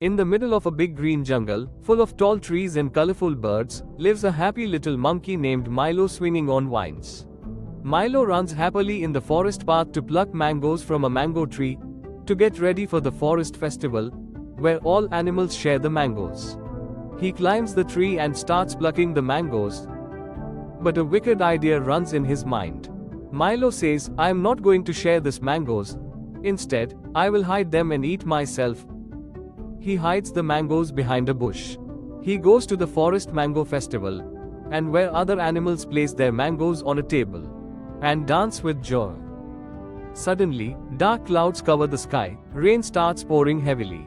In the middle of a big green jungle, full of tall trees and colorful birds, lives a happy little monkey named Milo swinging on vines. Milo runs happily in the forest path to pluck mangoes from a mango tree, to get ready for the forest festival, where all animals share the mangoes. He climbs the tree and starts plucking the mangoes. But a wicked idea runs in his mind. Milo says, "I am not going to share these mangoes. Instead, I will hide them and eat myself." He hides the mangoes behind a bush. He goes to the forest mango festival, and where other animals place their mangoes on a table and dance with joy. Suddenly, dark clouds cover the sky, rain starts pouring heavily.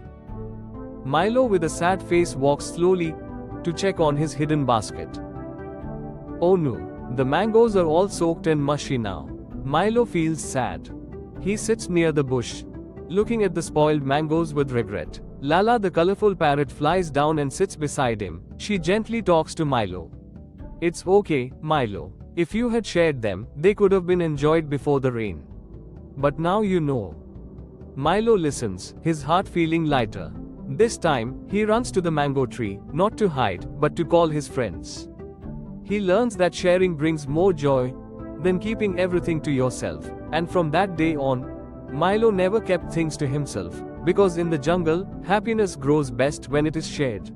Milo with a sad face walks slowly to check on his hidden basket. Oh no, the mangoes are all soaked and mushy now. Milo feels sad. He sits near the bush, looking at the spoiled mangoes with regret. Lila the colorful parrot flies down and sits beside him. She gently talks to Milo. "It's okay, Milo. If you had shared them, they could have been enjoyed before the rain. But now you know." Milo listens, his heart feeling lighter. This time, he runs to the mango tree, not to hide, but to call his friends. He learns that sharing brings more joy than keeping everything to yourself. And from that day on, Milo never kept things to himself, because in the jungle, happiness grows best when it is shared.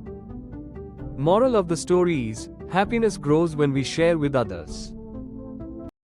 Moral of the story is, happiness grows when we share with others.